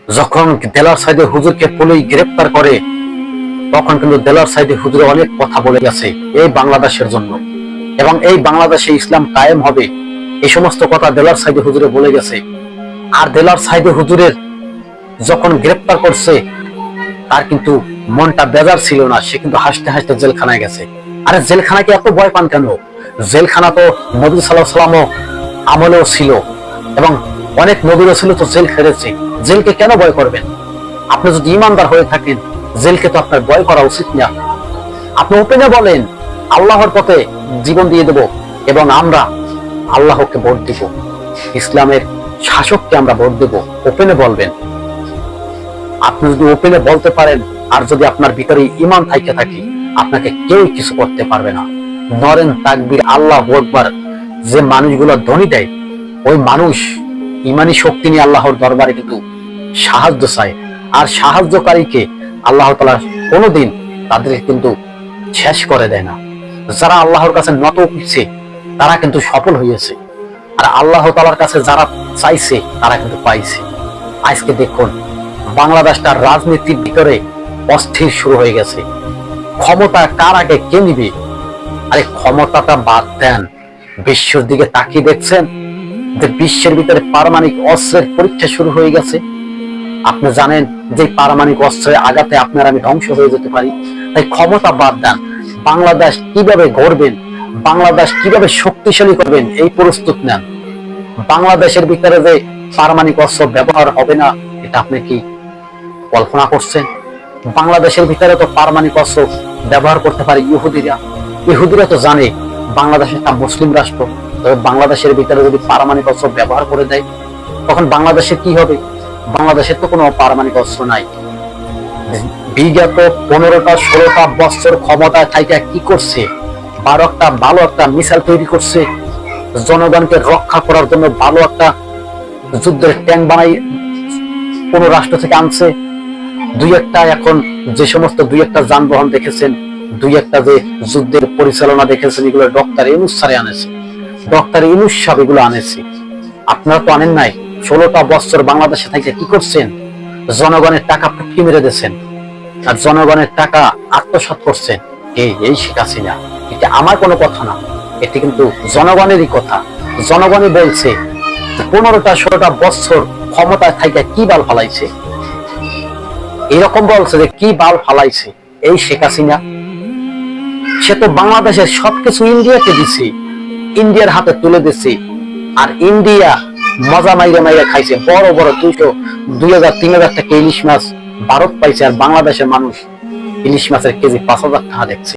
যখন দেলার সাইদে হুজুরকে পুলিশ গ্রেফতার করে, তখন কিন্তু দেলার সাইদে হুজুর অনেক কথা বলে গেছে এই বাংলাদেশের জন্য, এবং এই বাংলাদেশে ইসলাম কায়েম হবে, এই সমস্ত কথা দেলার সাইদে হুজুরে বলে গেছে। আর দেলার সাইদে হুজুরের যখন গ্রেফতার করছে, তার কিন্তু মনটা বেজার ছিল না, সে কিন্তু হাসতে হাসতে জেলখানায় গেছে। আরে জেলখানাকে এত ভয় পান কেন? জেলখানা তো নবী সাল্লাল্লাহু আলাইহি ওয়াসাল্লাম আমলেও ছিল, এবং অনেক নবীও ছিল, তো জেল খেটেছে। জেলকে কেন ভয় করবেন? আপনি যদি ইমানদার হয়ে থাকেন, জেলকে তো আপনার ভয় করা উচিত না। আপনি ওপেনে বলেন আল্লাহর পথে জীবন দিয়ে দেব, এবং আমরা আল্লাহকে ভোট দিব, ইসলামের শাসককে আমরা ভোট দেব। ওপেনে বলবেন। আপনি যদি ওপেনে বলতে পারেন, আর যদি আপনার ভিতরে ঈমান থাইকে থাকে, আপনাকে কেউ কিছু করতে পারবে না। নরেন তাকবীর, আল্লাহু আকবার যে মানুষগুলো ধ্বনি দেয়, ওই মানুষ ঈমানি শক্তি নিয়ে আল্লাহর দরবারে কিন্তু সাহায্য চায়। আর সাহায্যকারীকে আল্লাহ তাআলা কোনোদিন তাদের কিন্তু শেষ করে দেয় না। যারা আল্লাহর কাছে নত হচ্ছে, তারা কিন্তু সফল হয়েছে, আর আল্লাহ তাআলার কাছে যারা চাইছে, তারা কিন্তু পাইছে। আজকে দেখুন, বাংলাদেশটার রাজনীতির ভিতরে অস্থির শুরু হয়ে গেছে। ক্ষমতা কার আগে কে নিবে? আরে ক্ষমতাটা বাদ দেন, বিশ্বের দিকে তাকিয়ে দেখছেন যে বিশ্বের ভিতরে পারমাণবিক অস্ত্রের পরীক্ষা শুরু হয়ে গেছে। আপনি জানেন যে পারমাণবিক অস্ত্রের আঘাতে আপনার আমি ধ্বংস হয়ে যেতে পারি। তাই ক্ষমতা বাদ দেন, বাংলাদেশ কিভাবে গড়বেন, বাংলাদেশ কিভাবে শক্তিশালী করবেন, এই প্রস্তুত নেন। বাংলাদেশের ভিতরে যে পারমাণবিক অস্ত্র ব্যবহার হবে না, এটা আপনি কি কল্পনা করছেন? বাংলাদেশের ভিতরে তো পারমাণবিক অস্ত্র ব্যবহার করতে পারে ইহুদিরা। ইহুদিরা তো জানে বাংলাদেশ একটা মুসলিম রাষ্ট্র, তবে বাংলাদেশের ভিতরে যদি পারমাণবিক অস্ত্র ব্যবহার করে দেয়, তখন বাংলাদেশের কি হবে? বাংলাদেশের তো কোনো পারমাণবিক অস্ত্র নাই। বিগত 15টা 16টা বছর ক্ষমতায় থাইকা কি করছে? 12টা ভালো একটা মিসাইল তৈরি করছে, জনগণকে রক্ষা করার জন্য ভালো একটা যুদ্ধের ট্যাঙ্ক বানাই কোন রাষ্ট্র থেকে আনছে। দুই একটা এখন যে সমস্ত দুই একটা যানবাহন দেখেছেন, দুই একটা যে যুদ্ধের পরিচালনা দেখেছেন, এগুলো ডক্টর ইউনূস স্যার আনেছে, ডক্টর ইউনূস সাহেব এগুলো আনেছে। আপনারা তো আনেন নাই। 16টা বছর বাংলাদেশে থেকে কি করছেন? জনগণের টাকা পুটকি মেরে দিয়েছেন, আর জনগণের টাকা আত্মসাৎ করছেন। এই শেখ হাসিনা। এটা আমার কোনো কথা না, এটি কিন্তু জনগণেরই কথা। জনগণই বলছে 15টা 16টা বছর ক্ষমতায় থাইকা কি বাল ফালাইছে, এরকম বলছে যে কি বাল ফালাইছে এই শেখ হাসিনা। সে তো বাংলাদেশের সবকিছু ইন্ডিয়াকে দিছে, ইন্ডিয়ার হাতে তুলে দিছে, আর ইন্ডিয়া মজা মাইরে মাইরে খাইছে। বড় বড় 200, 2000, 3000 টাকা ইলিশ মাছ ভারত পাইছে, আর বাংলাদেশের মানুষ ইলিশ মাছের কেজি 5000 টাকা দেখছে।